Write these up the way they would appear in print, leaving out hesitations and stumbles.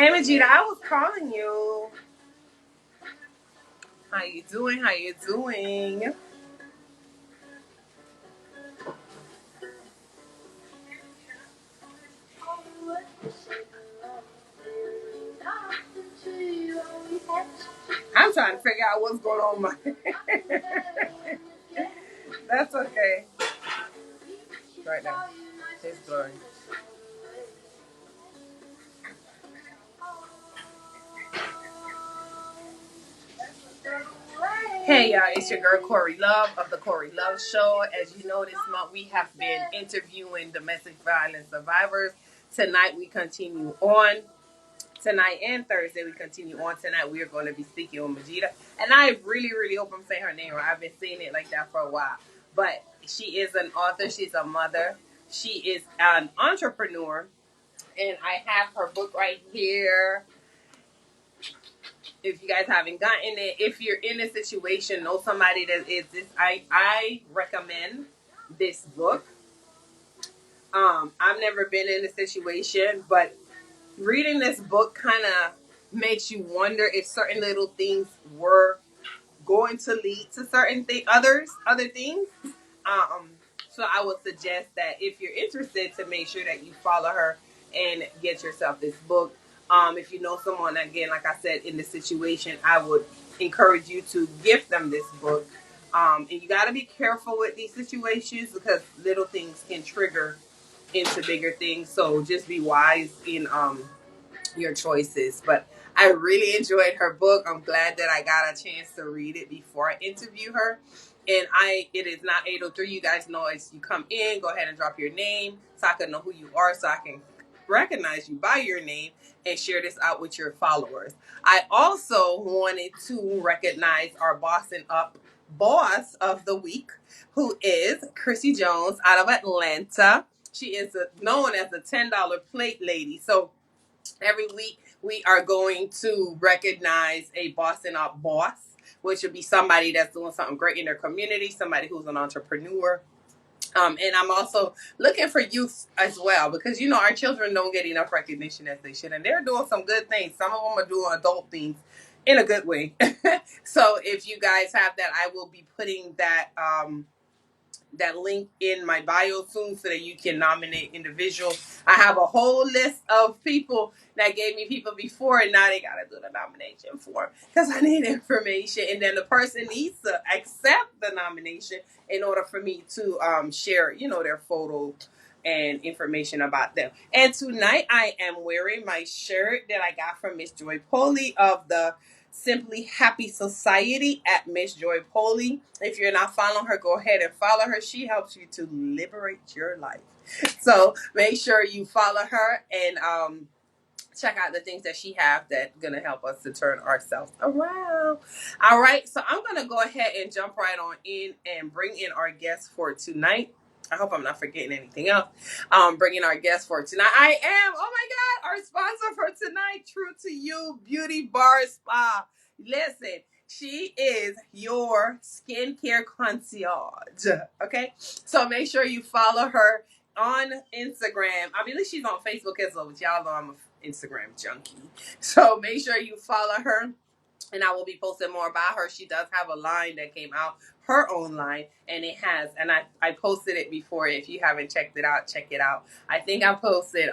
Hey Majidah, I was calling you. How you doing? How you doing? I'm trying to figure out what's going on. That's okay. Right now, it's blurring. Hey y'all, it's your girl Corey Love of the Corey Love Show. As you know, this month we have been interviewing domestic violence survivors. Tonight we continue on. Tonight and Thursday we continue on. Tonight we are going to be speaking on Majidah. And I really hope I'm saying her name right. I've been saying it like that for a while. But she is an author. She's a mother. She is an entrepreneur. And I have her book right here. If you guys haven't gotten it, if you're in a situation, know somebody that is this. I recommend this book. I've never been in a situation, but reading this book kind of makes you wonder if certain little things were going to lead to certain other things. Um, so I would suggest that if you're interested, to make sure that you follow her and get yourself this book. If you know someone, again, like I said, in the situation, I would encourage you to gift them this book. And you got to be careful with these situations because little things can trigger into bigger things. So just be wise in your choices. But I really enjoyed her book. I'm glad that I got a chance to read it before I interview her. And it is not 8:03. You guys know as you come in, go ahead and drop your name so I can know who you are, so I can recognize you by your name and share this out with your followers. I also wanted to recognize our Bossing Up boss of the week, who is Chrissy Jones out of Atlanta. She is known as the $10 plate lady. So every week we are going to recognize a Bossing Up boss, which would be somebody that's doing something great in their community, somebody who's an entrepreneur. And I'm also looking for youth as well, because you know our children don't get enough recognition as they should, and they're doing some good things. Some of them are doing adult things in a good way. So if you guys have that, I will be putting that link in my bio soon so that you can nominate individuals. I have a whole list of people that gave me people before, and now they got to do the nomination form because I need information. And then the person needs to accept the nomination in order for me to share, their photo and information about them. And tonight I am wearing my shirt that I got from Miss Joy Poley of the Simply Happy Society at Miss Joy Poley. If you're not following her, go ahead and follow her. She helps you to liberate your life. So make sure you follow her and check out the things that she have that's going to help us to turn ourselves around. All right, so I'm going to go ahead and jump right on in and bring in our guest for tonight. I hope I'm not forgetting anything else. Bringing our guest for tonight. I am, oh my God, our sponsor for tonight, True to You Beauty Bar Spa. Listen, she is your skincare concierge. Okay, so make sure you follow her on Instagram. I mean, at least she's on Facebook as well, but y'all know I'm an Instagram junkie. So make sure you follow her. And I will be posting more about her. She does have a line that came out, her own line, and I posted it before. If you haven't checked it out, check it out. I think I posted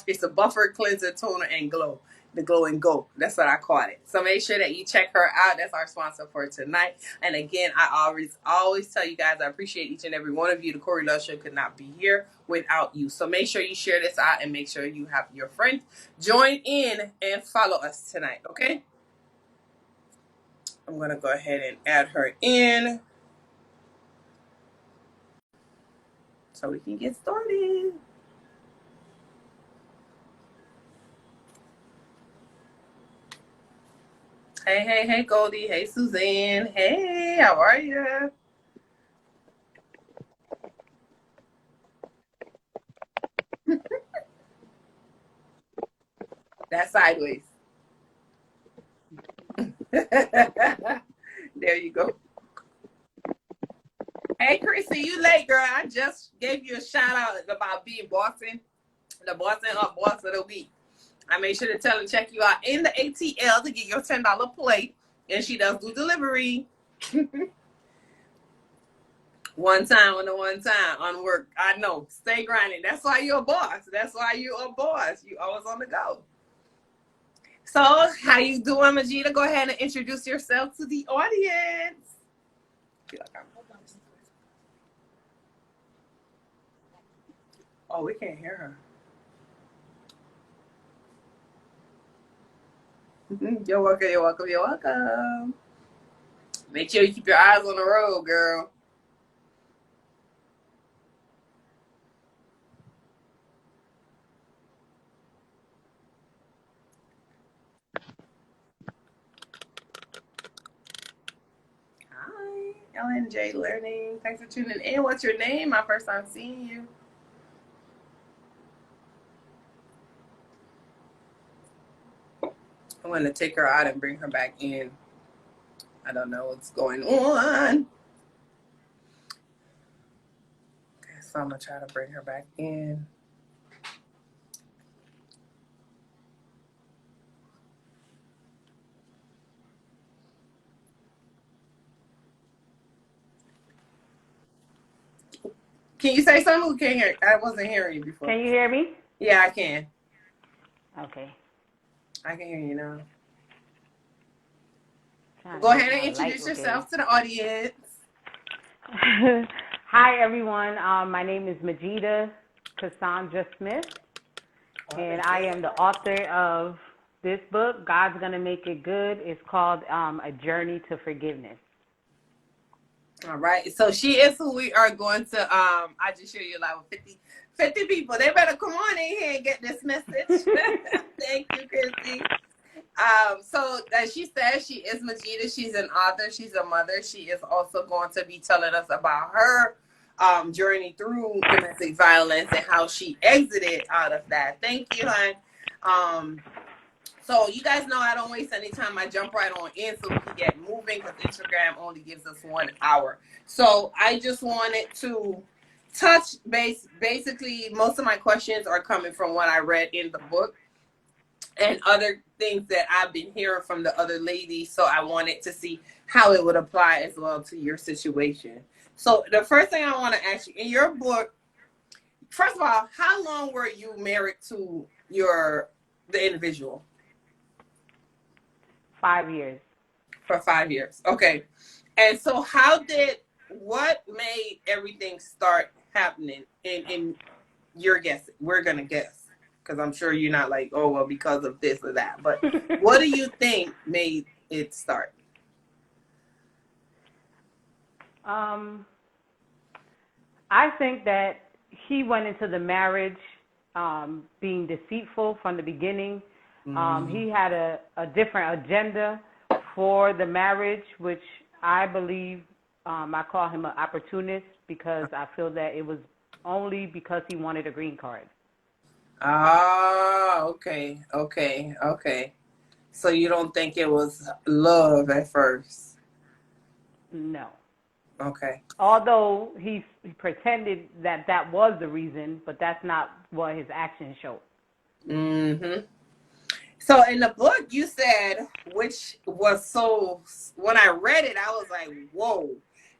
it's a buffer, cleanser, toner, and glow. The Glow and Go. That's what I called it. So make sure that you check her out. That's our sponsor for tonight. And again, I always tell you guys I appreciate each and every one of you. The Corey Love Show could not be here without you. So make sure you share this out and make sure you have your friends join in and follow us tonight. Okay? I'm going to go ahead and add her in so we can get started. Hey, Goldie. Hey, Suzanne. Hey, how are you? That's sideways. There you go. Hey, Chrissy, you late, girl. I just gave you a shout out about being the Bossing Up Boss of the Week. I made sure to tell her to check you out in the ATL to get your $10 plate. And she does do delivery. One time on work. I know. Stay grinding. That's why you're a boss. That's why you're a boss. You always on the go. So, how you doing, Majidah? Go ahead and introduce yourself to the audience. Oh, we can't hear her. You're welcome, you're welcome, you're welcome. Make sure you keep your eyes on the road, girl. Hi, LNJ Learning. Thanks for tuning in. What's your name? My first time seeing you. I'm going to take her out and bring her back in. I don't know what's going on. Okay, so I'm going to try to bring her back in. Can you say something? Who can't hear? I wasn't hearing you before. Can you hear me? Yeah, I can. Okay. I can hear you now. Go ahead and introduce yourself to the audience. Hi, everyone. My name is Majidah Cassandra Smith, and I am the author of this book, God's Gonna Make It Good. It's called A Journey to Forgiveness. All right. So she is who we are going to, I just showed you like 50 people. They better come on in here and get this message. Thank you, Christy. So as she said, she is Majidah. She's an author. She's a mother. She is also going to be telling us about her journey through domestic violence and how she exited out of that. Thank you, hon. So you guys know I don't waste any time. I jump right on in so we can get moving because Instagram only gives us 1 hour. So I just wanted to touch base. Basically, most of my questions are coming from what I read in the book and other things that I've been hearing from the other ladies. So I wanted to see how it would apply as well to your situation. So the first thing I want to ask you, in your book, first of all, how long were you married to the individual? 5 years. For 5 years. Okay. And so what made everything start happening in your guess? We're going to guess. Because I'm sure you're not like, oh, well, because of this or that. But what do you think made it start? I think that he went into the marriage being deceitful from the beginning. He had a different agenda for the marriage, which I believe I call him an opportunist because I feel that it was only because he wanted a green card. Ah, okay. So you don't think it was love at first? No. Okay. Although he pretended that was the reason, but that's not what his actions showed. Mm-hmm. So in the book, you said, which was so, when I read it, I was like, whoa.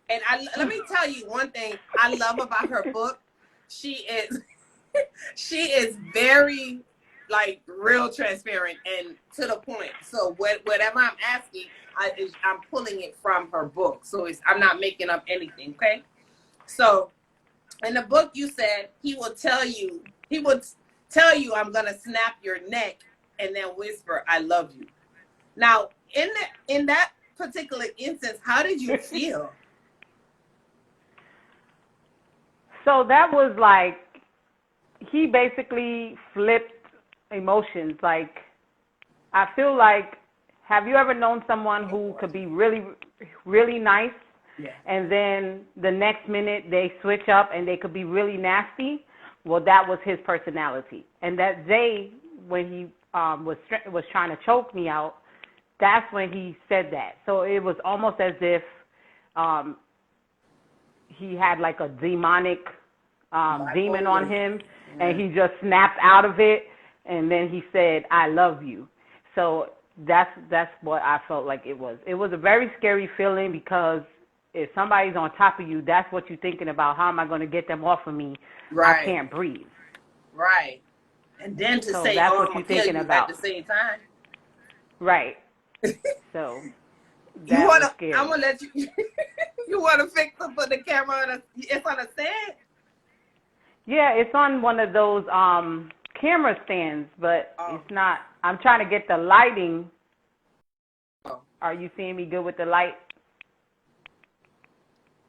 And let me tell you one thing I love about her book. She is very, like, real transparent and to the point. So whatever I'm asking, I'm pulling it from her book. So I'm not making up anything, okay? So in the book, you said he would tell you, I'm going to snap your neck and then whisper, I love you. Now, in that particular instance, how did you feel? So that was like, he basically flipped emotions. Like, I feel like, have you ever known someone who could be really, really nice, yeah, and then the next minute they switch up and they could be really nasty? Well, that was his personality. And that day when he was trying to choke me out, that's when he said that. So it was almost as if he had like a demonic demon on him, and he just snapped out of it. and then he said, "I love you." So that's what I felt like it was. It was a very scary feeling because if somebody's on top of you, that's what you're thinking about. How am I going to get them off of me? I Right. can't breathe. Right. And then to So say, that's "Oh, what I'm you're gonna kill thinking you" at about. the same time. Right. So You that was wanna? I'm scary. gonna let you. You wanna fix it for the camera? It's on a stand. Yeah, it's on one of those camera stands, but Oh. it's not. I'm trying to get the lighting. Oh. Are you seeing me good with the light?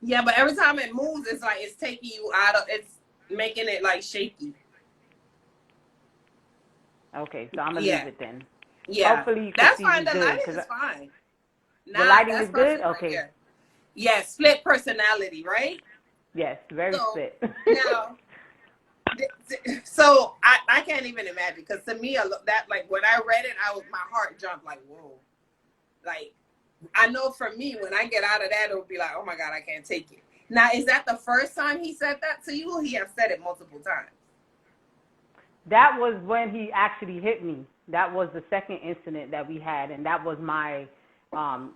Yeah, but every time it moves, it's like it's taking you out of. It's making it like shaky. Okay, so I'm gonna Yeah. leave it then. Yeah. Hopefully you could That's see fine. me The good, lighting cause is fine. the Nah, lighting that's is good. perfect right Okay. there. Yeah, split personality, right? Yes, very So split. now, so I can't even imagine because to me that like when I read it, my heart jumped like whoa, like I know for me when I get out of that it'll be like oh my god I can't take it. Now is that the first time he said that to you? Or he have said it multiple times? That was when he actually hit me. That was the second incident that we had, and that was my, um,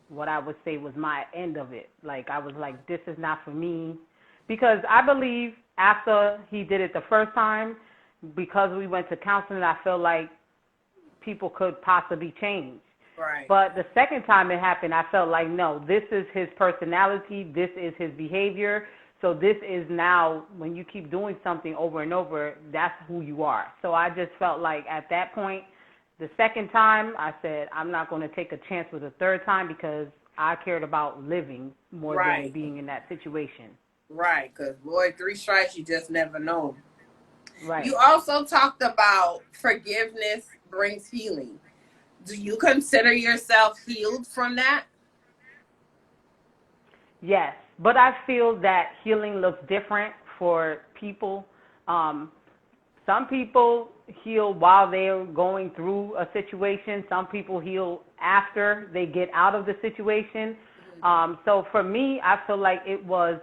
what I would say was my end of it. Like I was like, this is not for me, because I believe after he did it the first time, because we went to counseling, I felt like people could possibly change. Right. But the second time it happened, I felt like, no, this is his personality, this is his behavior. So this is now, when you keep doing something over and over, that's who you are. So I just felt like at that point, the second time, I said, I'm not going to take a chance with the third time because I cared about living more than Right. being in that situation. Right. Because boy, 3 strikes you just never know. Right. You also talked about forgiveness brings healing. Do you consider yourself healed from that? Yes, but I feel that healing looks different for people. Um, some people heal while they're going through a situation. Some people heal after they get out of the situation. So for me, I feel like it was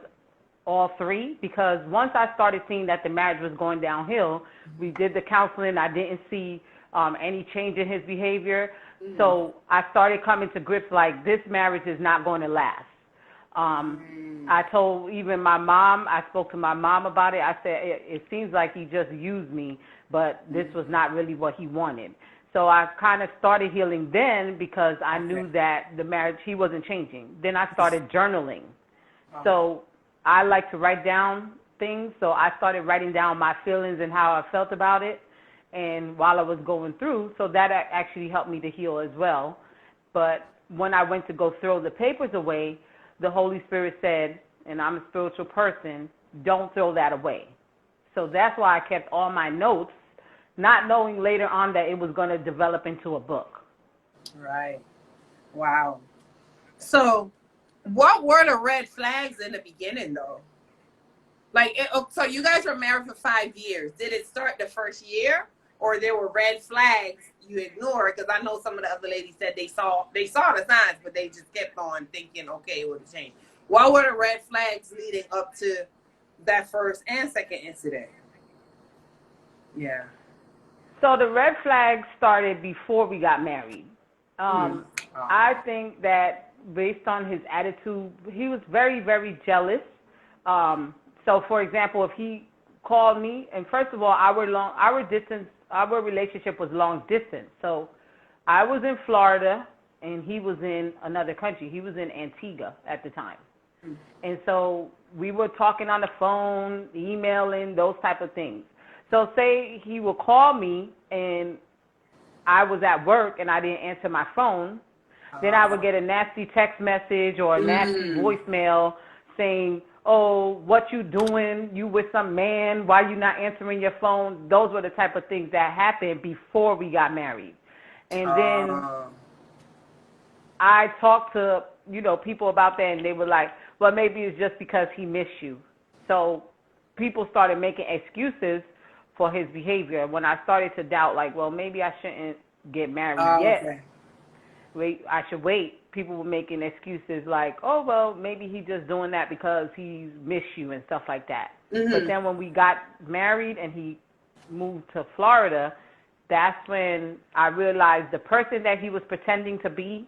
all three, because once I started seeing that the marriage was going downhill, we did the counseling. I didn't see any change in his behavior. So I started coming to grips like this marriage is not going to last. I told even my mom, I spoke to my mom about it. I said, it seems like he just used me, but this was not really what he wanted. So I kind of started healing then because I knew that the marriage, he wasn't changing. Then I started journaling. So I like to write down things. So I started writing down my feelings and how I felt about it. And while I was going through, so that actually helped me to heal as well. But when I went to go throw the papers away, the Holy Spirit said, and I'm a spiritual person, don't throw that away. So that's why I kept all my notes, not knowing later on that it was going to develop into a book. Right. Wow. So, what were the red flags in the beginning, though? Like, so you guys were married for 5 years. Did it start the first year, or there were red flags you ignored? Because I know some of the other ladies said they saw the signs, but they just kept on thinking, okay, it would change. What were the red flags leading up to that first and second incident? Yeah. So the red flags started before we got married. I think that based on his attitude, he was very, very jealous. So, for example, if he called me, and first of all, our relationship was long distance. So, I was in Florida, and he was in another country. He was in Antigua at the time, and so we were talking on the phone, emailing, those type of things. So, say he would call me, and I was at work, and I didn't answer my phone. Then I would get a nasty text message or a nasty voicemail saying, oh, what you doing? You with some man? Why you not answering your phone? Those were the type of things that happened before we got married. And then I talked to, people about that, and they were like, well, maybe it's just because he missed you. So people started making excuses for his behavior. When I started to doubt, like, well, maybe I shouldn't get married yet. Okay. Wait, I should wait. People were making excuses like, oh, well, maybe he's just doing that because he missed you and stuff like that. But then when we got married and he moved to Florida, that's when I realized the person that he was pretending to be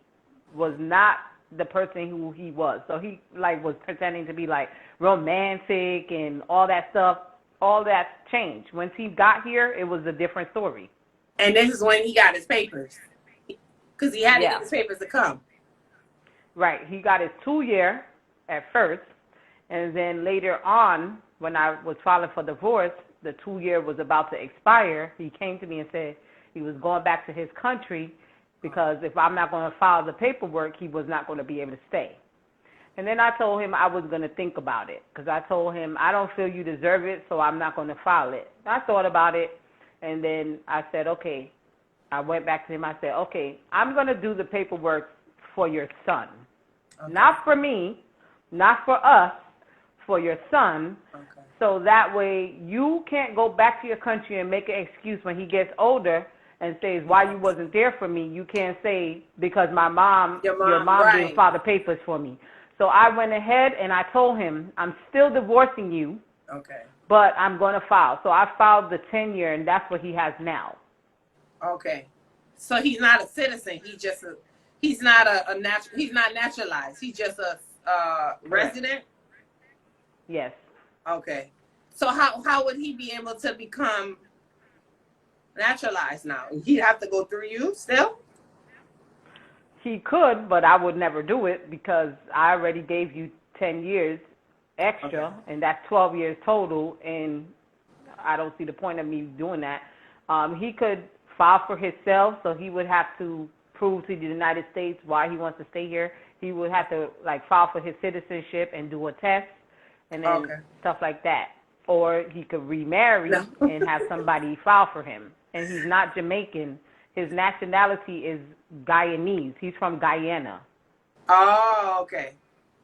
was not the person who he was. So he like was pretending to be like romantic and all that stuff. All that changed. Once he got here, it was a different story. And this is when he got his papers. Because he had to get his papers to come. Right. He got his 2-year at first. And then later on, when I was filing for divorce, the 2-year was about to expire. He came to me and said he was going back to his country because if I'm not going to file the paperwork, he was not going to be able to stay. And then I told him I was going to think about it because I told him I don't feel you deserve it, so I'm not going to file it. I thought about it, and then I said, okay. I went back to him. I said, okay, I'm going to do the paperwork for your son. Okay. Not for me, not for us, for your son. Okay. So that way you can't go back to your country and make an excuse when he gets older and says, why you wasn't there for me. You can't say, because your mom right. didn't file the papers for me. So I went ahead and I told him, I'm still divorcing you, okay, but I'm going to file. So I filed the 10-year, and that's what he has now. Okay. So he's not a citizen. He's not naturalized. He's just a resident? Yes. Okay. So how would he be able to become naturalized now? He'd have to go through you still? He could, but I would never do it because I already gave you 10 years extra, okay, and that's 12 years total, and I don't see the point of me doing that. He could file for himself, so he would have to prove to the United States why he wants to stay here. He would have to file for his citizenship and do a test, and then stuff like that. Or he could remarry and have somebody file for him. And he's not Jamaican. His nationality is Guyanese. He's from Guyana. Oh, okay.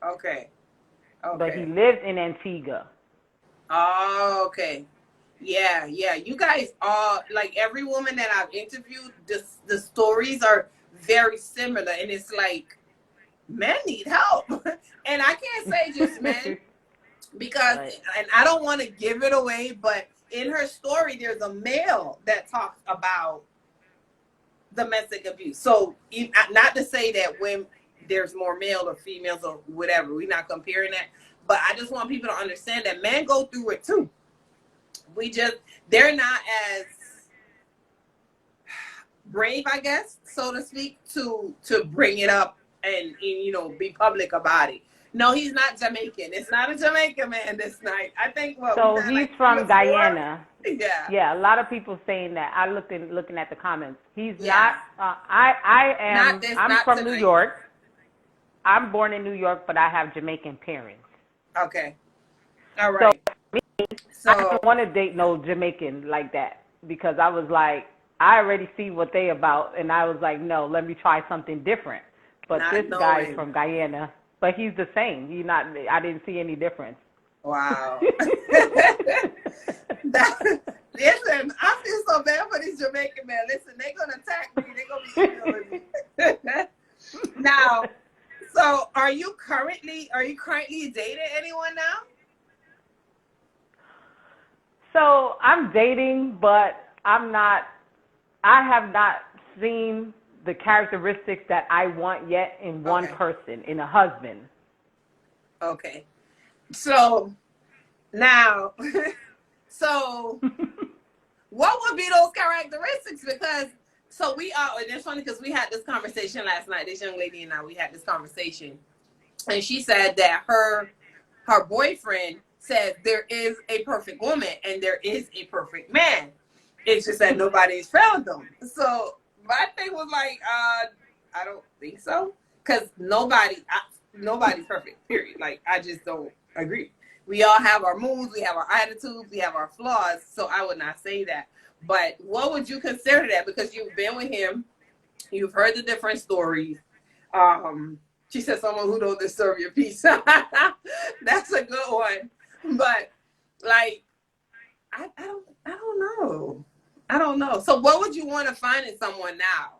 Okay. But he lives in Antigua. Oh, okay. Yeah. You guys all, every woman that I've interviewed, the stories are very similar. And it's like, men need help. And I can't say just men because, and I don't want to give it away, but in her story, there's a male that talks about domestic abuse. So not to say that when there's more male or females or whatever, we're not comparing that, but I just want people to understand that men go through it too. They're not as brave, I guess, so to speak, to bring it up and be public about it. No, he's not Jamaican. It's not a Jamaican man this night. I think so he's from Guyana. Yeah. A lot of people saying that. I looking at the comments. He's not. I'm from New York. I'm born in New York, but I have Jamaican parents. Okay. All right. So I don't want to date no Jamaican like that because I was like, I already see what they about, and I was like, no, let me try something different. But this guy's from Guyana, but he's the same. I didn't see any difference. Wow. Listen, I feel so bad for these Jamaican men. Listen, they're gonna attack me. They're gonna be killing me. Now, so are you currently dating anyone now? So I'm dating, but I have not seen the characteristics that I want yet in one person, in a husband. Okay. So now, what would be those characteristics? Because and it's funny because we had this conversation last night. This young lady and we had this conversation, and she said that her boyfriend said there is a perfect woman and there is a perfect man. It's just that nobody's found them. So my thing was like, I don't think so, because nobody's perfect. Period. I just don't agree. We all have our moods, we have our attitudes, we have our flaws. So I would not say that. But what would you consider that? Because you've been with him, you've heard the different stories. She said someone who don't disturb your peace. That's a good one. But I don't know. I don't know. So what would you want to find in someone now,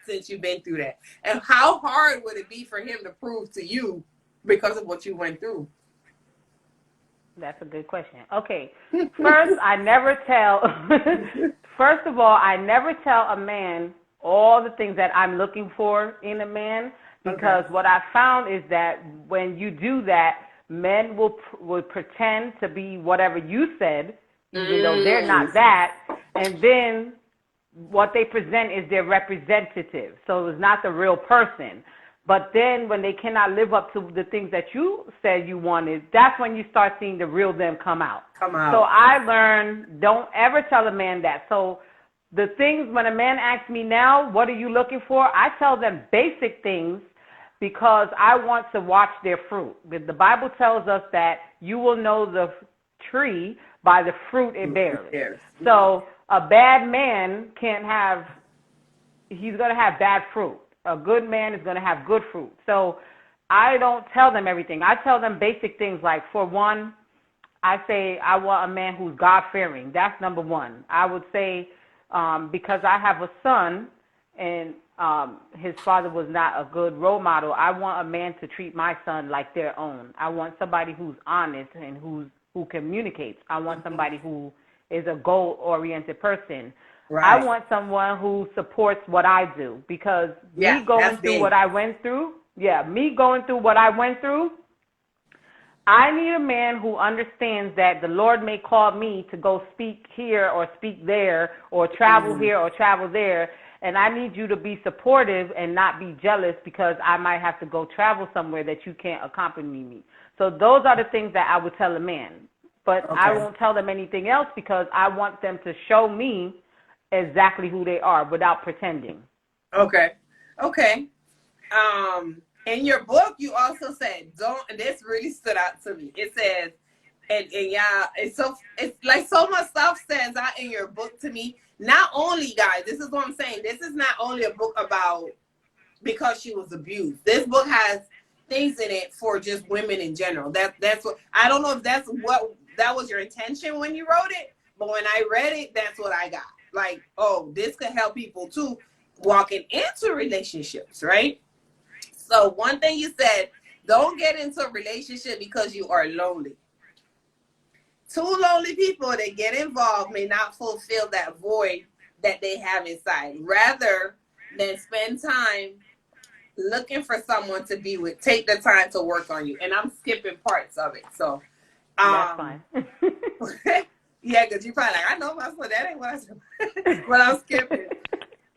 since you've been through that? And how hard would it be for him to prove to you because of what you went through? That's a good question. Okay. First, first of all, I never tell a man all the things that I'm looking for in a man, because what I found is that when you do that, men will pretend to be whatever you said, even though they're not that, and then what they present is their representative. So it's not the real person. But then when they cannot live up to the things that you said you wanted, that's when you start seeing the real them come out. So I learned, don't ever tell a man that. So the things, when a man asks me now, what are you looking for? I tell them basic things because I want to watch their fruit. The Bible tells us that you will know the tree by the fruit it bears. So a bad man he's going to have bad fruit. A good man is going to have good fruit. So I don't tell them everything. I tell them basic things like, for one, I say I want a man who's God-fearing. That's number one. I would say because I have a son and his father was not a good role model, I want a man to treat my son like their own. I want somebody who's honest and who communicates. I want somebody who is a goal-oriented person. I want someone who supports what I do, because me going through what I went through, I need a man who understands that the Lord may call me to go speak here or speak there or travel here or travel there, and I need you to be supportive and not be jealous because I might have to go travel somewhere that you can't accompany me. So those are the things that I would tell a man. But I won't tell them anything else because I want them to show me exactly who they are without pretending. Okay. In your book, you also said, and this really stood out to me. It says, and it's like so much stuff stands out in your book to me. Not only, guys, this is what I'm saying. This is not only a book about because she was abused. This book has things in it for just women in general. That's what, I don't know if that was your intention when you wrote it, but when I read it, that's what I got. Like, oh, this could help people too walking into relationships, right? So one thing you said, don't get into a relationship because you are lonely. Two lonely people that get involved may not fulfill that void that they have inside. Rather than spend time looking for someone to be with, take the time to work on you. And I'm skipping parts of it. So that's fine. Yeah, because you're probably like, I know myself. That ain't what I said. But I'm skipping.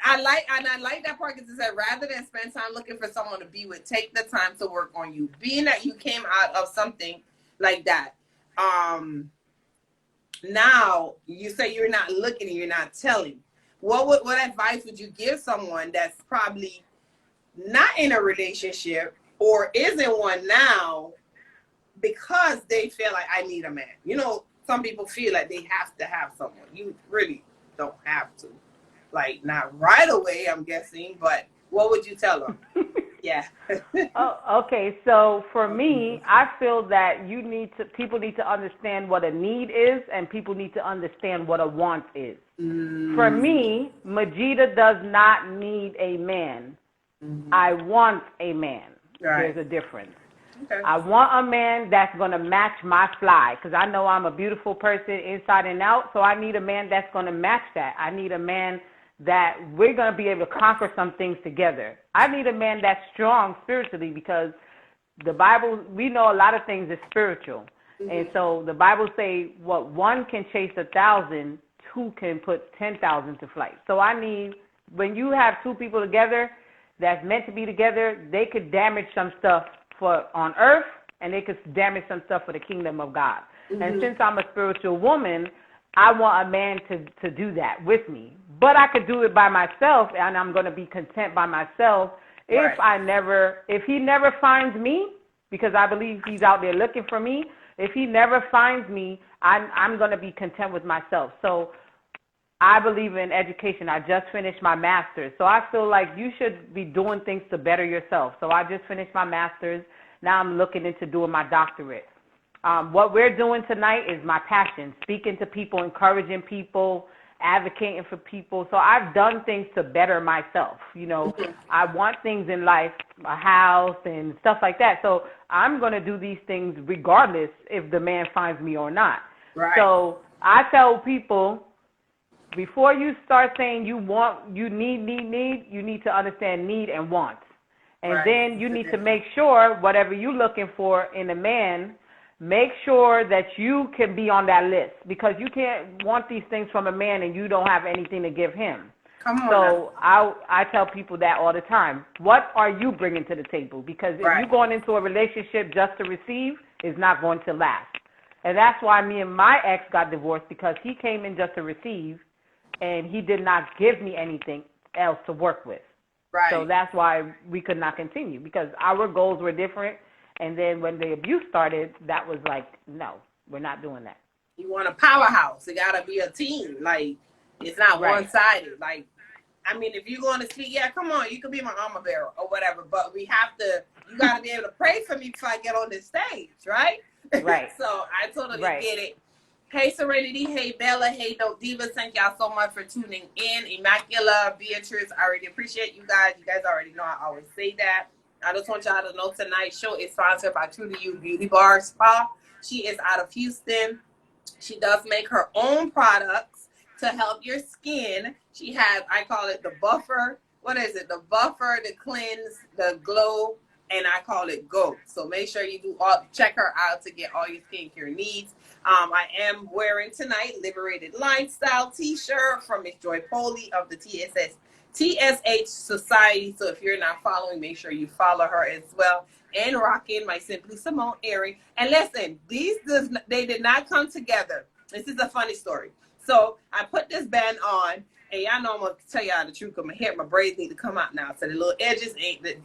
I like that part because it said, rather than spend time looking for someone to be with, take the time to work on you. Being that you came out of something like that. Now you say you're not looking and you're not telling. What advice would you give someone that's probably not in a relationship or is in one now because they feel like, I need a man? You know, some people feel like they have to have someone. You really don't have to. Like, not right away, I'm guessing, but what would you tell them? Yeah. Okay, so for me, I feel that people need to understand what a need is, and people need to understand what a want is. For me, Majidah does not need a man. I want a man. There's a difference. Okay. I want a man that's going to match my fly, because I know I'm a beautiful person inside and out, so I need a man that's going to match that. I need a man that we're going to be able to conquer some things together. I need a man that's strong spiritually, because the Bible, we know a lot of things is spiritual. And so the Bible say, what one can chase 1,000, two can put 10,000 to flight. So I need, when you have two people together that's meant to be together, they could damage some stuff on earth, and they could damage some stuff for the kingdom of God. And since I'm a spiritual woman, I want a man to do that with me. But I could do it by myself, and I'm going to be content by myself if he never finds me, because I believe he's out there looking for me. If he never finds me, I'm going to be content with myself. So I believe in education. I just finished my master's. So I feel like you should be doing things to better yourself. So I just finished my master's. Now I'm looking into doing my doctorate. What we're doing tonight is my passion, speaking to people, encouraging people, advocating for people. So I've done things to better myself. You know, I want things in life, a house and stuff like that. So I'm going to do these things regardless if the man finds me or not. Right. So I tell people, before you start saying you need, you need to understand need and wants. And then you need to make sure whatever you're looking for in a man, make sure that you can be on that list, because you can't want these things from a man and you don't have anything to give him. Come on. So I tell people that all the time. What are you bringing to the table? Because if you're going into a relationship just to receive, it's not going to last. And that's why me and my ex got divorced, because he came in just to receive, and he did not give me anything else to work with. Right. So that's why we could not continue, because our goals were different. And then when the abuse started, that was like, no, we're not doing that. You want a powerhouse. It got to be a team. Like, it's not one-sided. Like, I mean, if you're going to speak, yeah, come on, you could be my armor bearer or whatever. But we have to, you got to be able to pray for me before I get on this stage, right? Right. So I totally get it. Hey, Serenity. Hey, Bella. Hey, Dope Divas. Thank y'all so much for tuning in. Immaculata, Beatrice, I already appreciate you guys. You guys already know I always say that. I just want y'all to know tonight's show is sponsored by True to You Beauty Bar Spa. She is out of Houston. She does make her own products to help your skin. She has, I call it the buffer. What is it? The buffer, the cleanse, the glow, and I call it Go. So make sure you check her out to get all your skincare needs. I am wearing tonight Liberated Lifestyle t-shirt from Miss Joy Poley of the TSH Society. So if you're not following, make sure you follow her as well. And rocking my Simply Simone earring. And listen, they did not come together. This is a funny story. So I put this band on, and y'all know I'm gonna tell y'all the truth, because my hair, my braids need to come out now. So the little edges ain't the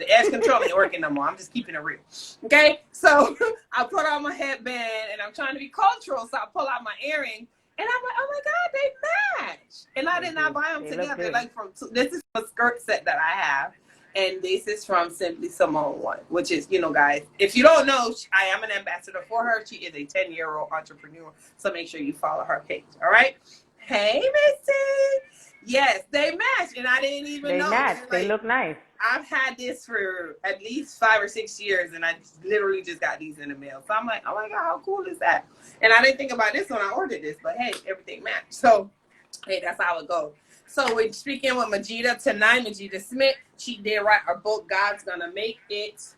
edge control ain't working no more. I'm just keeping it real. Okay, so I put on my headband, and I'm trying to be cultural, so I pull out my earring. And I'm like, oh my God, they match. And I did not buy them together. Like this is a skirt set that I have. And this is from Simply Simone one, which is, you know, guys, if you don't know, I am an ambassador for her. She is a 10-year-old entrepreneur. So make sure you follow her page. All right. Hey, Missy. Yes, they match. And I didn't even know. They match. Like, they look nice. I've had this for at least 5 or 6 years, and I literally just got these in the mail. So I'm like, oh my God, how cool is that? And I didn't think about this when I ordered this, but hey, everything matched. So, hey, that's how it goes. So we're speaking with Majidah tonight, Majidah Smith. She did write her book, God's Gonna Make It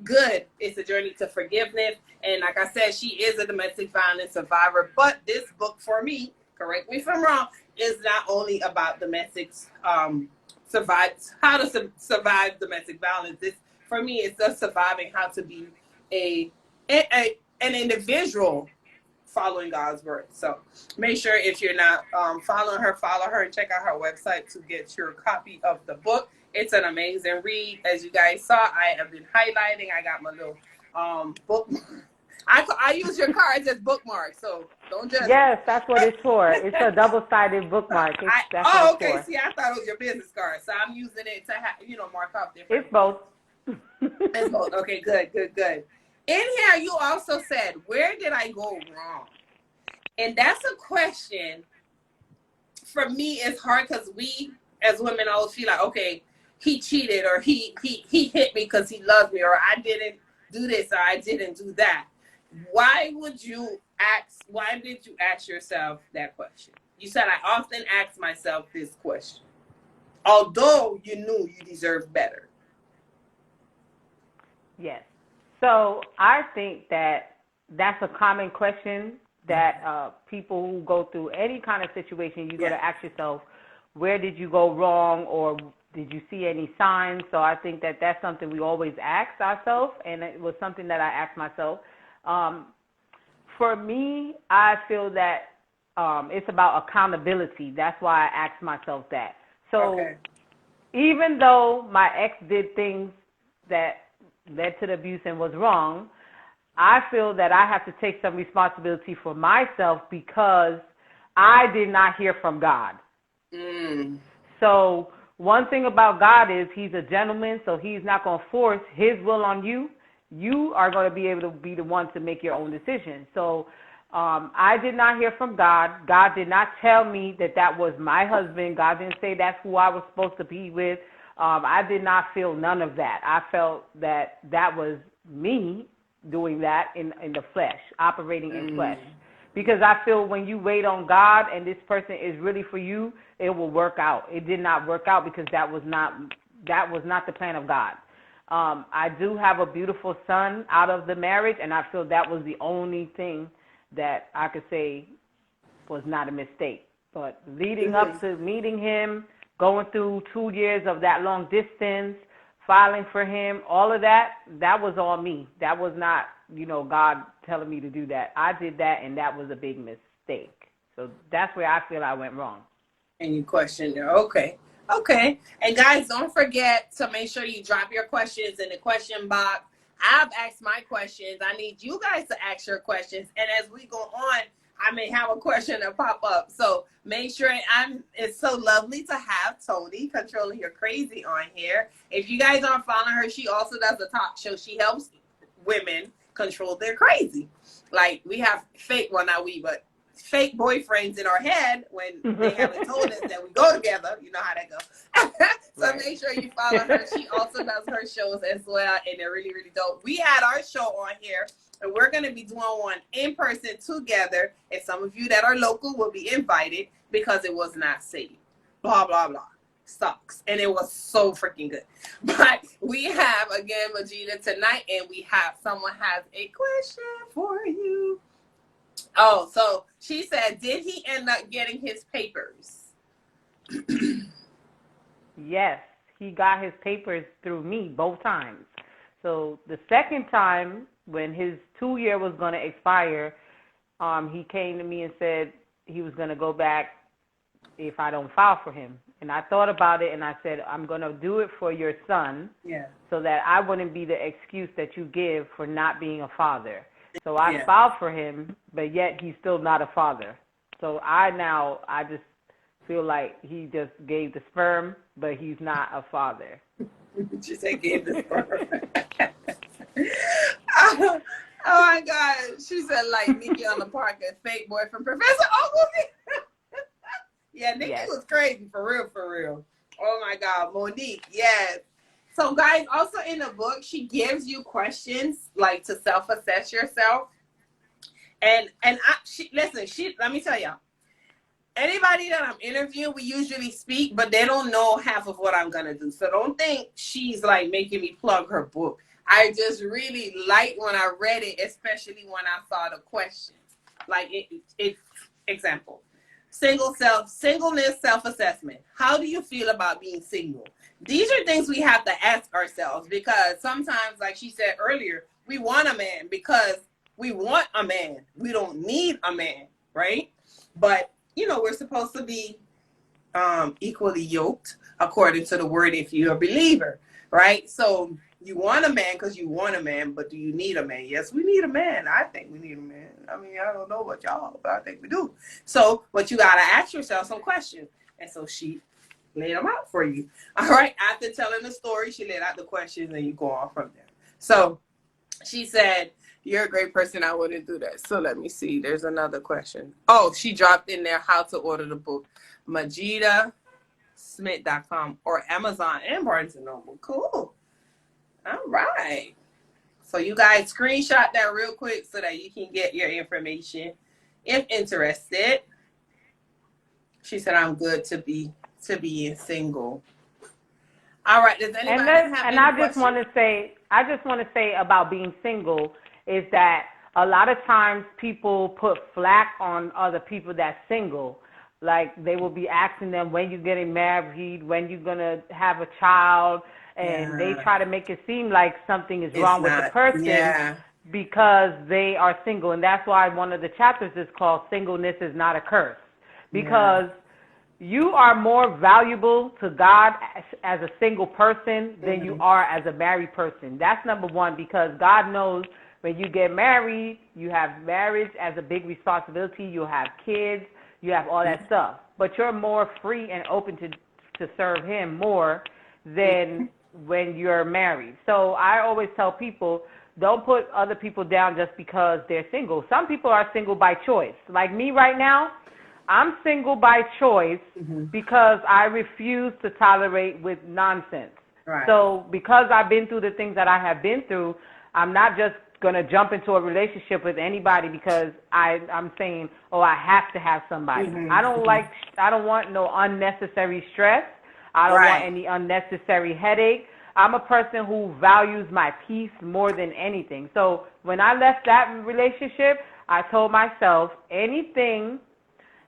Good. It's a journey to forgiveness. And like I said, she is a domestic violence survivor. But this book for me, correct me if I'm wrong, is not only about domestics, how to survive domestic violence. This, for me, it's just surviving how to be an individual following God's word. So make sure if you're not following her, follow her and check out her website to get your copy of the book. It's an amazing read. As you guys saw, I have been highlighting. I got my little book. I use your cards as bookmarks, so don't judge. Yes, that's what it's for. It's a double-sided bookmark. Okay. See, I thought it was your business card, so I'm using it to mark off different. It's both. It's both. Okay, good. In here, you also said, where did I go wrong? And that's a question, for me, it's hard, because we, as women, always feel like, okay, he cheated, or he hit me because he loves me, or I didn't do this, or I didn't do that. Why did you ask yourself that question? You said, I often ask myself this question, although you knew you deserved better. Yes. So I think that's a common question that people who go through any kind of situation, you got to ask yourself, where did you go wrong, or did you see any signs? So I think that's something we always ask ourselves, and it was something that I asked myself. For me, I feel that it's about accountability. That's why I asked myself that. So even though my ex did things that led to the abuse and was wrong, I feel that I have to take some responsibility for myself, because I did not hear from God. So one thing about God is he's a gentleman, so he's not going to force his will on you. You are going to be able to be the one to make your own decision. So I did not hear from God. God did not tell me that that was my husband. God didn't say that's who I was supposed to be with. I did not feel none of that. I felt that that was me doing that in the flesh, operating in flesh. Because I feel when you wait on God and this person is really for you, it will work out. It did not work out because that was not the plan of God. I do have a beautiful son out of the marriage, and I feel that was the only thing that I could say was not a mistake. But leading up to meeting him, going through 2 years of that long distance, filing for him, all of that, that was all me. That was not, God telling me to do that. I did that, and that was a big mistake. So that's where I feel I went wrong. And you questioned her. Okay. And guys, don't forget to make sure you drop your questions in the question box. I've asked my questions. I need you guys to ask your questions. And as we go on, I may have a question that pop up. So make sure it's so lovely to have Tony controlling your crazy on here. If you guys aren't following her, she also does a talk show. She helps women control their crazy. Like we have fake boyfriends in our head when they haven't told us that we go together. You know how that goes. So right. Make sure you follow her. She also does her shows as well, and they're really, really dope. We had our show on here, and we're going to be doing one in person together. And some of you that are local will be invited because it was not safe. Blah, blah, blah. Sucks. And it was so freaking good. But we have, again, Majidah tonight, and someone has a question for you. Oh, so she said, did he end up getting his papers? Yes, he got his papers through me both times. So the second time, when his 2-year was going to expire, he came to me and said he was going to go back if I don't file for him. And I thought about it, and I said, I'm going to do it for your son so that I wouldn't be the excuse that you give for not being a father. So I filed for him, but yet he's still not a father. So I just feel like he just gave the sperm, but he's not a father. She said gave the sperm. Oh my God. She said like Nikki on the park, a fake boyfriend, Professor Ogilvy. Yeah, Nikki was crazy, for real. Oh my God, Monique, yes. So guys, also in the book, she gives you questions like to self-assess yourself. And let me tell y'all, anybody that I'm interviewing, we usually speak, but they don't know half of what I'm going to do. So don't think she's like making me plug her book. I just really liked when I read it, especially when I saw the questions. Like example, singleness self-assessment. How do you feel about being single? These are things we have to ask ourselves, because sometimes, like she said earlier, we want a man because we want a man. We don't need a man, right? But, we're supposed to be equally yoked according to the word if you're a believer, right? So you want a man because you want a man, but do you need a man? Yes, we need a man. I think we need a man. I mean, I don't know about y'all, but I think we do. So, but you got to ask yourself some questions. And so she laid them out for you. All right. After telling the story, she laid out the questions and you go on from there. So she said, you're a great person. I wouldn't do that. So let me see. There's another question. Oh, she dropped in there how to order the book. MajidaSmith.com or Amazon and Barnes & Noble. Cool. All right. So you guys screenshot that real quick so that you can get your information if interested. She said, I'm good to be single. All right. Does anybody have any questions? I just want to say about being single is that a lot of times people put flack on other people that's single. Like they will be asking them when you're getting married, when you're going to have a child, and they try to make it seem like something is wrong with the person because they are single. And that's why one of the chapters is called Singleness is Not a Curse. Because you are more valuable to God as a single person than you are as a married person. That's number one, because God knows when you get married, you have marriage as a big responsibility, you have kids, you have all that stuff. But you're more free and open to serve him more than when you're married. So I always tell people, don't put other people down just because they're single. Some people are single by choice. Like me right now, I'm single by choice because I refuse to tolerate with nonsense. Right. So because I've been through the things that I have been through, I'm not just going to jump into a relationship with anybody because I'm saying, oh, I have to have somebody. I don't want no unnecessary stress. I don't want any unnecessary headache. I'm a person who values my peace more than anything. So when I left that relationship, I told myself anything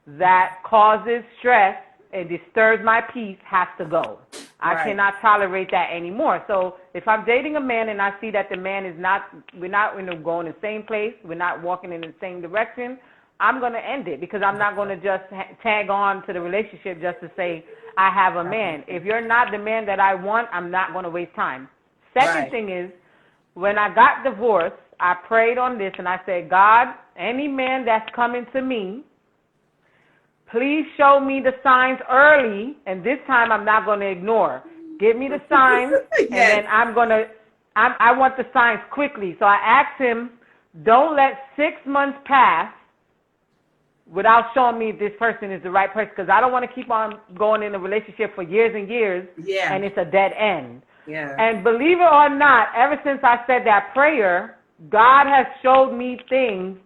that causes stress and disturbs my peace has to go. I cannot tolerate that anymore. So if I'm dating a man and I see that the man is not, we're not going the same place, we're not walking in the same direction, I'm going to end it because I'm not going to just tag on to the relationship just to say I have a man. If you're not the man that I want, I'm not going to waste time. Second thing is, when I got divorced, I prayed on this and I said, God, any man that's coming to me, please show me the signs early, and this time I'm not going to ignore. Give me the signs, and then I want the signs quickly. So I asked him, don't let 6 months pass without showing me if this person is the right person, because I don't want to keep on going in a relationship for years and years, and it's a dead end. Yeah. And believe it or not, ever since I said that prayer, God has showed me things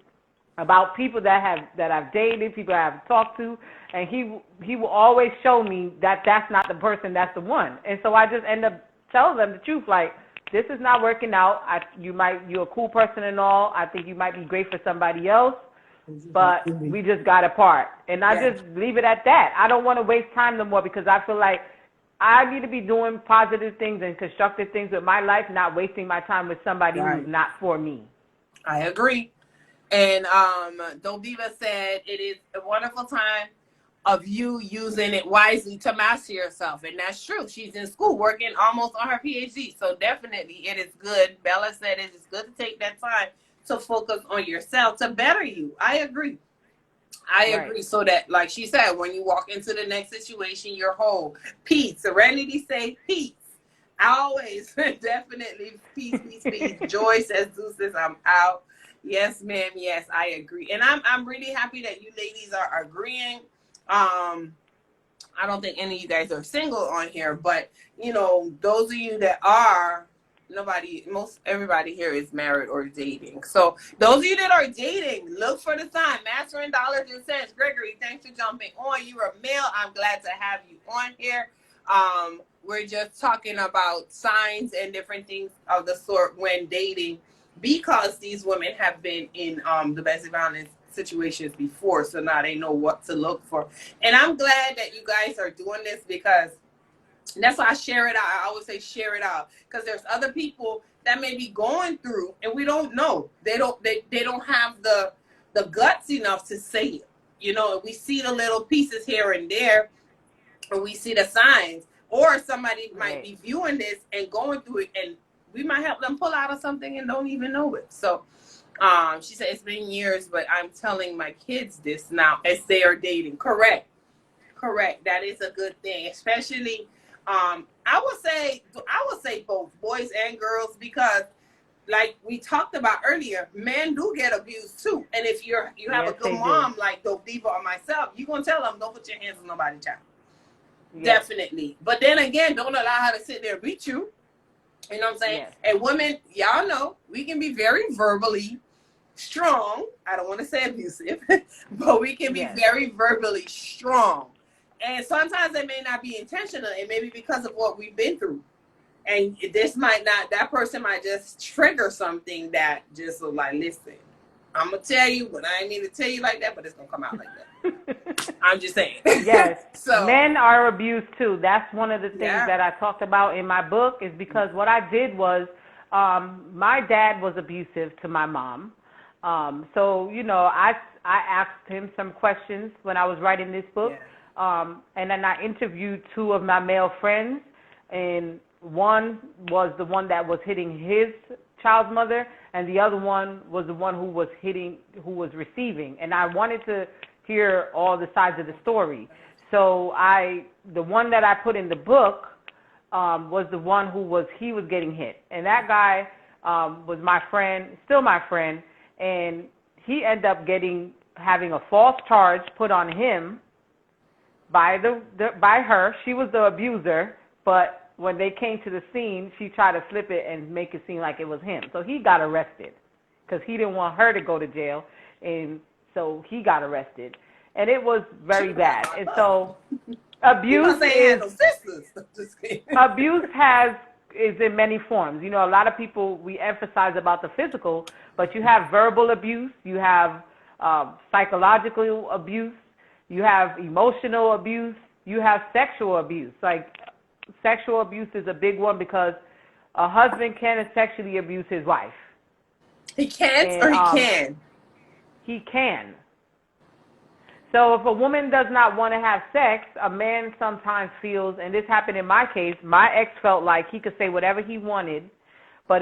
about people that I've dated, people that I've talked to, and he will always show me that that's not the person, that's the one. And so I just end up telling them the truth, like, this is not working out. You're a cool person and all. I think you might be great for somebody else, but we just got apart. And I just leave it at that. I don't want to waste time no more because I feel like I need to be doing positive things and constructive things with my life, not wasting my time with somebody who's not for me. I agree. And Doviva said it is a wonderful time of you using it wisely to master yourself. And that's true. She's in school working almost on her PhD. So definitely it is good. Bella said it is good to take that time to focus on yourself to better you. I agree. I agree. So that, like she said, when you walk into the next situation, you're whole. Peace. Serenity, say peace. Always. Definitely peace, peace, peace. Joy says, Deuces, I'm out. Yes, ma'am. Yes, I agree. And I'm really happy that you ladies are agreeing. I don't think any of you guys are single on here, but you know, those of you that are, everybody here is married or dating. So those of you that are dating, look for the sign. Mastering dollars and cents. Gregory, thanks for jumping on. You're a male. I'm glad to have you on here. We're just talking about signs and different things of the sort when dating, because these women have been in domestic violence situations before, so now they know what to look for. And I'm glad that you guys are doing this, because that's why I share it out. I always say share it out, because there's other people that may be going through and we don't know. They don't have the guts enough to say it. You know, we see the little pieces here and there, and we see the signs, or somebody might be viewing this and going through it, and we might help them pull out of something and don't even know it. So she said it's been years, but I'm telling my kids this now as they are dating. Correct. That is a good thing, especially I would say both boys and girls, because like we talked about earlier, men do get abused too. And if you have a good mom like Diva or myself, you're gonna tell them, don't put your hands on nobody's child. Yes. Definitely. But then again, don't allow her to sit there and beat you. You know what I'm saying? Yes. And women, y'all know, we can be very verbally strong. I don't want to say abusive, but we can be very verbally strong. And sometimes it may not be intentional. It may be because of what we've been through. And that person might just trigger something that just was like, listen, I'm going to tell you, but I ain't mean to tell you like that, but it's going to come out like that. I'm just saying. Yes. So men are abused too. That's one of the things that I talked about in my book, is because what I did was my dad was abusive to my mom. So, you know, I asked him some questions when I was writing this book. And then I interviewed two of my male friends, and one was the one that was hitting his child's mother, and the other one was the one who was receiving. And I wanted to hear all the sides of the story. So the one that I put in the book was the one he was getting hit. And that guy was my friend, still my friend, and he ended up having a false charge put on him by her. She was the abuser, but when they came to the scene, she tried to flip it and make it seem like it was him. So he got arrested because he didn't want her to go to jail, and so he got arrested. And it was very bad. And so abuse is in many forms. You know, a lot of people, we emphasize about the physical, but you have verbal abuse, you have psychological abuse, you have emotional abuse, you have sexual abuse. Like, sexual abuse is a big one because a husband can sexually abuse his wife. He can't, or he can? He can. So if a woman does not want to have sex, a man sometimes feels, and this happened in my case, my ex felt like he could say whatever he wanted, but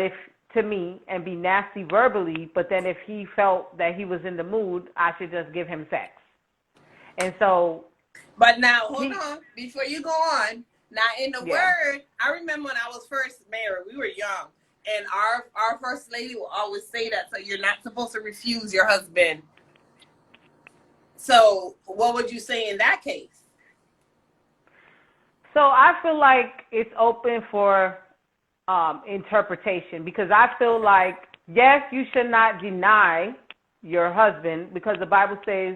to me, and be nasty verbally, but then if he felt that he was in the mood, I should just give him sex. And so... But now, hold on, before you go on, now in the word, I remember when I was first married, we were young, and our first lady will always say that, so you're not supposed to refuse your husband. So what would you say in that case? So I feel like it's open for interpretation, because I feel like, yes, you should not deny your husband, because the Bible says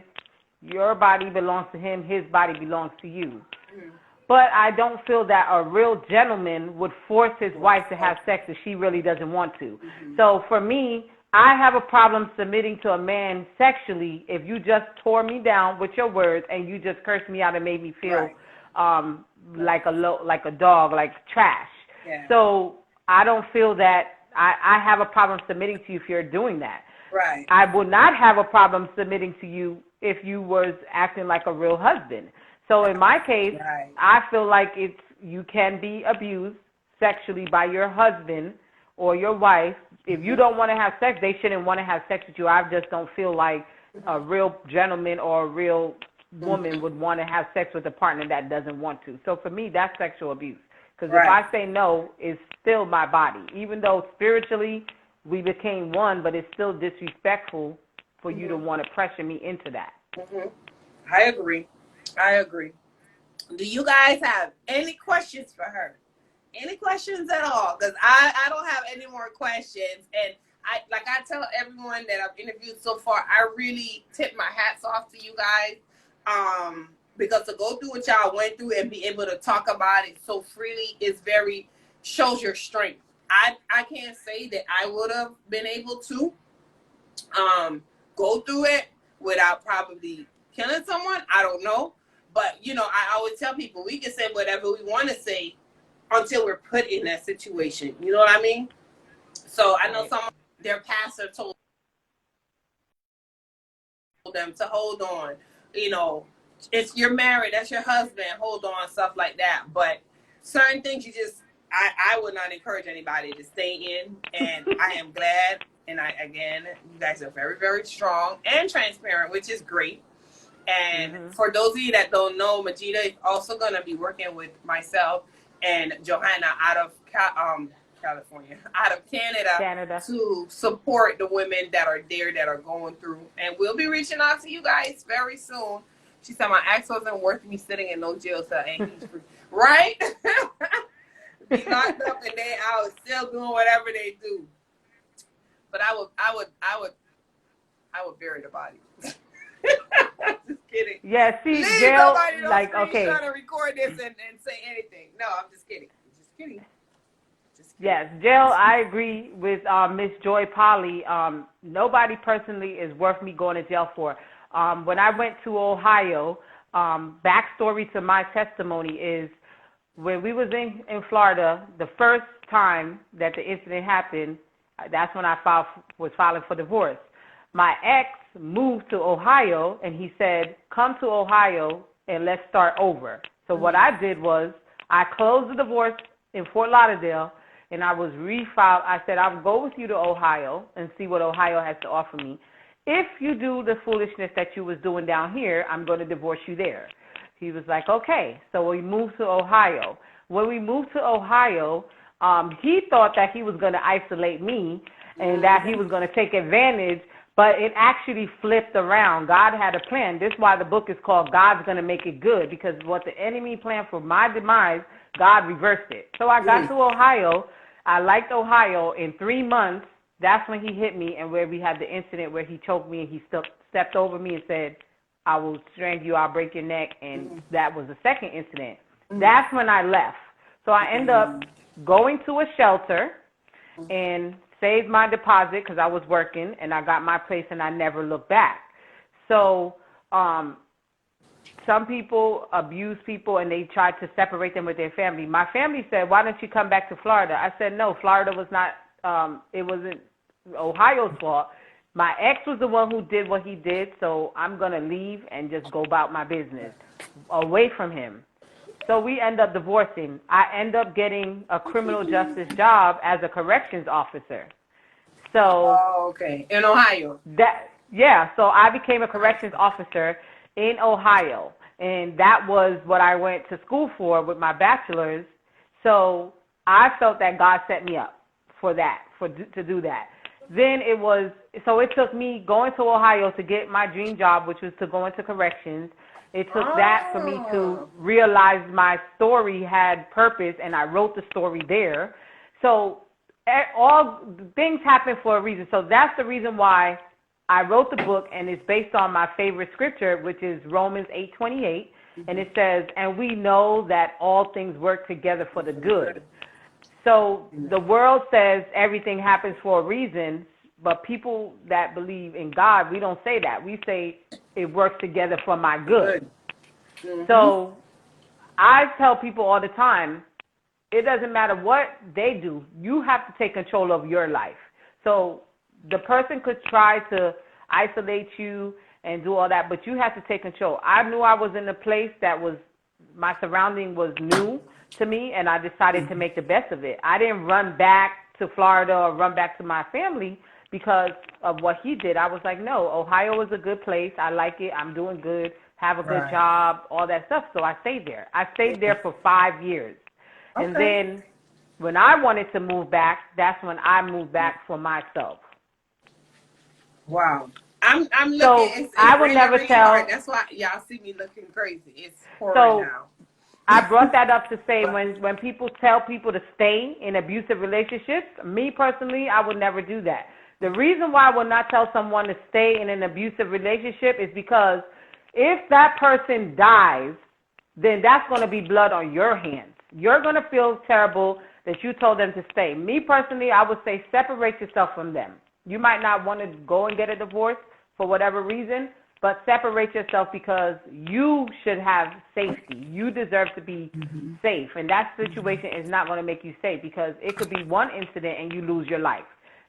your body belongs to him, his body belongs to you. Mm-hmm. But I don't feel that a real gentleman would force his wife to have sex if she really doesn't want to. Mm-hmm. So for me, I have a problem submitting to a man sexually if you just tore me down with your words and you just cursed me out and made me feel like a dog, like trash. Yeah. So I don't feel that I have a problem submitting to you if you're doing that. Right. I would not have a problem submitting to you if you was acting like a real husband. So in my case, I feel like you can be abused sexually by your husband or your wife. If you don't want to have sex, they shouldn't want to have sex with you. I just don't feel like a real gentleman or a real woman would want to have sex with a partner that doesn't want to. So for me, that's sexual abuse. Because if I say no, it's still my body. Even though spiritually we became one, but it's still disrespectful for you to want to pressure me into that. Mm-hmm. I agree. Do you guys have any questions for her? Any questions at all? Because I don't have any more questions. And I tell everyone that I've interviewed so far, I really tip my hats off to you guys. Because to go through what y'all went through and be able to talk about it so freely shows your strength. I can't say that I would have been able to go through it without probably killing someone. I don't know. But, you know, I always tell people we can say whatever we want to say until we're put in that situation. You know what I mean? So I know their pastor told them to hold on. You know, you're married, that's your husband, hold on, stuff like that. But certain things I would not encourage anybody to stay in. And I am glad. And you guys are very, very strong and transparent, which is great. And for those of you that don't know, Majidah is also going to be working with myself and Johanna out of California, out of Canada, to support the women that are there that are going through. And we'll be reaching out to you guys very soon. She said my ex wasn't worth me sitting in no jail cell, and he's free. Right? Be locked up and they out still doing whatever they do. But I would bury the body. Just kidding. Yeah, see, jail, like, okay. Trying to record this and say anything. No, I'm just kidding. Yes, jail, I agree with Miss Joy Polly. Nobody personally is worth me going to jail for. When I went to Ohio, backstory to my testimony is when we was in Florida, the first time that the incident happened, that's when I was filing for divorce. My ex moved to Ohio, and he said, come to Ohio and let's start over. So what I did was I closed the divorce in Fort Lauderdale, and I was refiled. I said, I'll go with you to Ohio and see what Ohio has to offer me. If you do the foolishness that you was doing down here, I'm going to divorce you there. He was like, okay. So we moved to Ohio. When we moved to Ohio, He thought that he was going to isolate me and that he was going to take advantage, but it actually flipped around. God had a plan. This is why the book is called God's Going to Make It Good, because what the enemy planned for my demise, God reversed it. So I got to Ohio. I liked Ohio. In 3 months, that's when he hit me, and where we had the incident where he choked me and he stepped over me and said, I will strangle you, I'll break your neck, and that was the second incident. That's when I left. So I ended up going to a shelter and saved my deposit because I was working, and I got my place, and I never looked back. So some people abuse people, and they tried to separate them with their family. My family said, why don't you come back to Florida? I said, no, Florida was not, it wasn't Ohio's fault. My ex was the one who did what he did, so I'm going to leave and just go about my business away from him. So we end up divorcing. I end up getting a criminal justice job as a corrections officer. So okay, in Ohio. So I became a corrections officer in Ohio, and that was what I went to school for with my bachelor's. So I felt that God set me up for that, to do that. Then it took me going to Ohio to get my dream job, which was to go into corrections. It took that for me to realize my story had purpose, and I wrote the story there. So all things happen for a reason. So that's the reason why I wrote the book, and it's based on my favorite scripture, which is Romans 8:28, and it says, and we know that all things work together for the good. So the world says everything happens for a reason, but people that believe in God, we don't say that. We say it works together for my good. So I tell people all the time, it doesn't matter what they do. You have to take control of your life. So the person could try to isolate you and do all that, but you have to take control. I knew I was in a place that was, my surrounding was new to me, and I decided to make the best of it. I didn't run back to Florida or run back to my family because of what he did. I was like, no, Ohio is a good place. I like it. I'm doing good, have a good job, all that stuff. So I stayed there. I stayed there for 5 years. Okay. And then when I wanted to move back, that's when I moved back for myself. Wow. I'm looking. So it's I would really, never really tell. Hard. That's why y'all see me looking crazy. It's horrible now. I brought that up to say when people tell people to stay in abusive relationships, me personally, I would never do that. The reason why I would not tell someone to stay in an abusive relationship is because if that person dies, then that's going to be blood on your hands. You're going to feel terrible that you told them to stay. Me personally, I would say separate yourself from them. You might not want to go and get a divorce for whatever reason, but separate yourself because you should have safety. You deserve to be safe. And that situation is not going to make you safe because it could be one incident and you lose your life.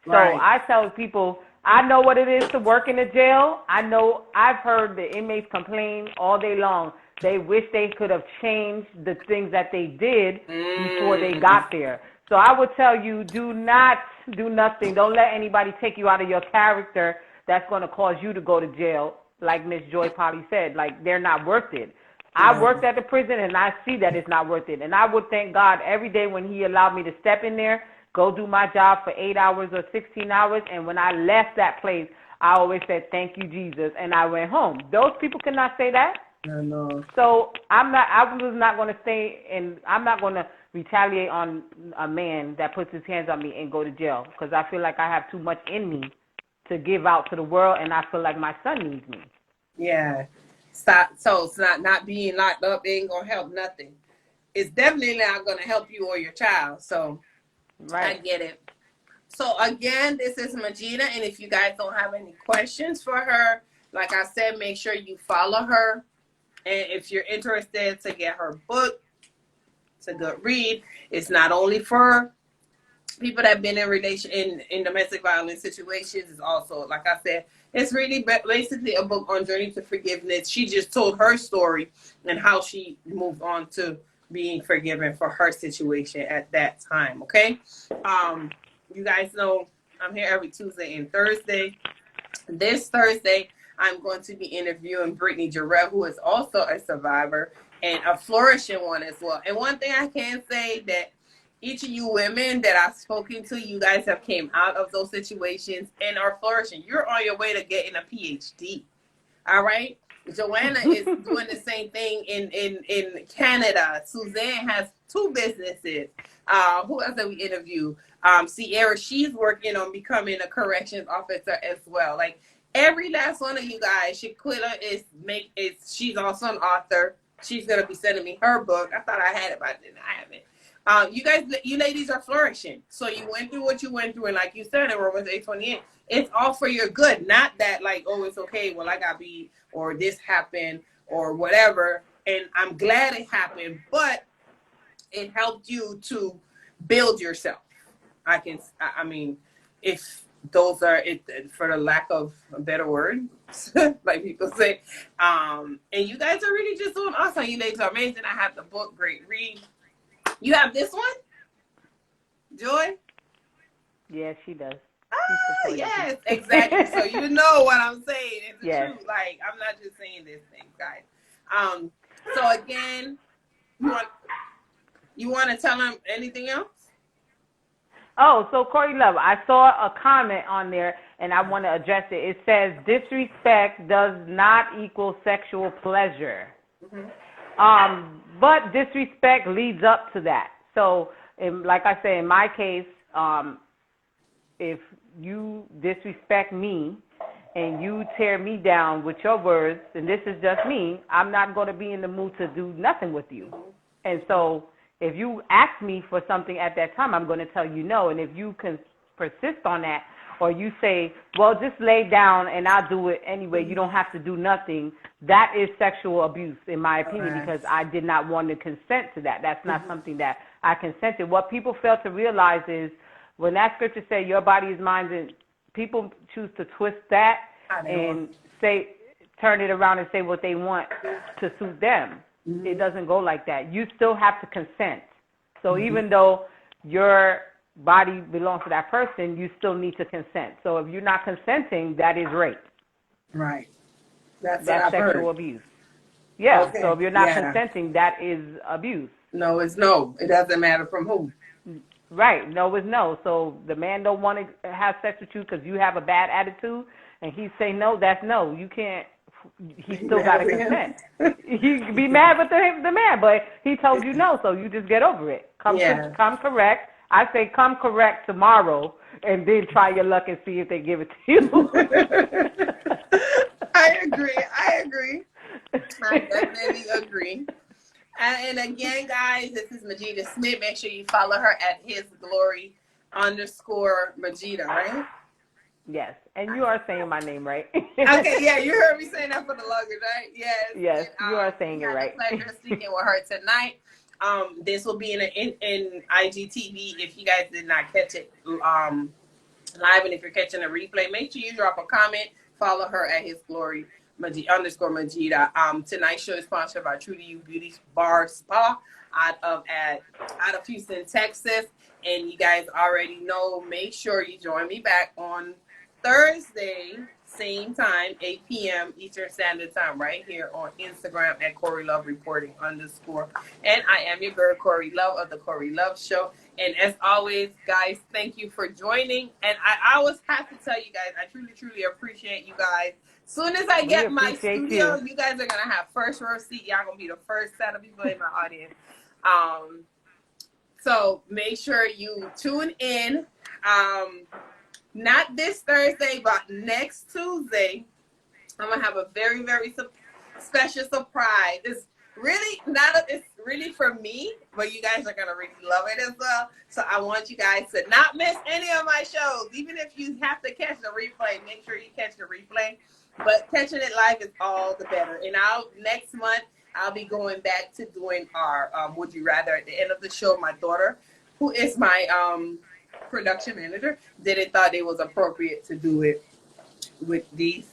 So I tell people, I know what it is to work in a jail. I've heard the inmates complain all day long. They wish they could have changed the things that they did before they got there. So I would tell you, do not do nothing. Don't let anybody take you out of your character that's going to cause you to go to jail. Like Miss Joy Polly said, like they're not worth it. I worked at the prison and I see that it's not worth it. And I would thank God every day when he allowed me to step in there, go do my job for 8 hours or 16 hours. And when I left that place, I always said, thank you, Jesus. And I went home. Those people cannot say that. No. So I was not going to stay, and I'm not going to retaliate on a man that puts his hands on me and go to jail because I feel like I have too much in me to give out to the world, and I feel like my son needs me. Yeah. Stop. So it's not being locked up ain't going to help nothing. It's definitely not going to help you or your child. So I get it. So again, this is Majidah, and if you guys don't have any questions for her, like I said, make sure you follow her. And if you're interested to get her book, it's a good read. It's not only for people that have been in domestic violence situations. It's also, like I said, it's really basically a book on journey to forgiveness. She just told her story and how she moved on to being forgiven for her situation at that time. Okay. You guys know I'm here every Tuesday and Thursday. This Thursday, I'm going to be interviewing Brittany Jarrell, who is also a survivor and a flourishing one as well. And one thing I can say that each of you women that I've spoken to, you guys have came out of those situations and are flourishing. You're on your way to getting a PhD. All right. Joanna is doing the same thing in Canada. Suzanne has 2 businesses. Who else did we interview? Sierra, she's working on becoming a corrections officer as well. Like every last one of you guys. Shaquilla she's also an author. She's gonna be sending me her book. I thought I had it, but I didn't. I haven't. You ladies are flourishing. So you went through what you went through, and like you said in Romans 8:28, it's all for your good. Not that like, oh, it's okay. Well, I got beat or this happened or whatever, and I'm glad it happened, but it helped you to build yourself. I mean, if those are it, for the lack of a better word, like people say, and you guys are really just doing awesome. You ladies are amazing. I have the book, great read. You have this one, Joy? Yes, she does. Yes, exactly. So you know what I'm saying. It's the truth. Like, I'm not just saying this thing, guys. So again, you want to tell them anything else? Oh, so Corey Love, I saw a comment on there, and I want to address it. It says disrespect does not equal sexual pleasure. Mm-hmm. But disrespect leads up to that. So, like I said, in my case, if you disrespect me and you tear me down with your words, and this is just me, I'm not going to be in the mood to do nothing with you. And so if you ask me for something at that time, I'm going to tell you no. And if you can persist on that, or you say, well, just lay down and I'll do it anyway, you don't have to do nothing, that is sexual abuse, in my opinion, because I did not want to consent to that. That's not something that I consented. What people fail to realize is when that scripture says your body is mine, and people choose to twist that and turn it around and say what they want to suit them. Mm-hmm. It doesn't go like that. You still have to consent. So even though your body belongs to that person, you still need to consent. So if you're not consenting, that is rape. Right. That's sexual abuse. Yeah. Okay. So if you're not consenting, that is abuse. No is no. It doesn't matter from who. Right. No is no. So the man don't want to have sex with you because you have a bad attitude, and he say no, that's no. You can't. He still got to consent. You be mad with the man, but he told you no, so you just get over it. Come correct. I say come correct tomorrow, and then try your luck and see if they give it to you. I agree. I definitely agree. And again, guys, this is Majidah Smith. Make sure you follow her at @hisglory_Majidah, right? Yes, and you are saying my name right. Okay, yeah, you heard me saying that for the longest, right? Yes, and, you are saying it right. I had the pleasure of speaking with her tonight. This will be in IGTV if you guys did not catch it live, and if you're catching a replay, make sure you drop a comment. Follow her at @hisglory_Majidah. Tonight's show is sponsored by True to You Beauty Bar Spa out of Houston, Texas. And you guys already know, make sure you join me back on Thursday, same time, 8 p.m. Eastern Standard Time, right here on Instagram at Corey Love Reporting _. And I am your girl, Corey Love of the Corey Love Show. And as always, guys, thank you for joining. And I always have to tell you guys, I truly, truly appreciate you guys. Soon as I get my studio, you guys are going to have first row seat. Y'all going to be the first set of people in my audience. So make sure you tune in. Not this Thursday, but next Tuesday. I'm going to have a very, very special surprise. It's really for me, but you guys are going to really love it as well. So I want you guys to not miss any of my shows. Even if you have to catch the replay, make sure you catch the replay. But catching it live is all the better. And next month, I'll be going back to doing our Would You Rather. At the end of the show, my daughter, who is my production manager, thought it was appropriate to do it with these,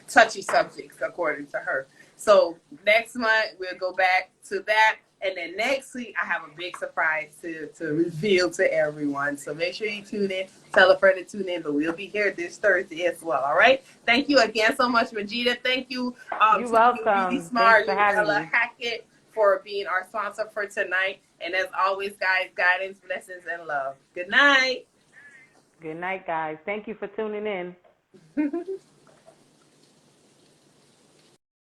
touchy subjects, according to her. So next month, we'll go back to that. And then next week, I have a big surprise to reveal to everyone. So make sure you tune in. Tell a friend to tune in. But we'll be here this Thursday as well. All right? Thank you again so much, Majidah. Thank you. You're welcome. Really smart, Ella Hackett, for being our sponsor for tonight. And as always, guys, guidance, blessings, and love. Good night. Good night, guys. Thank you for tuning in.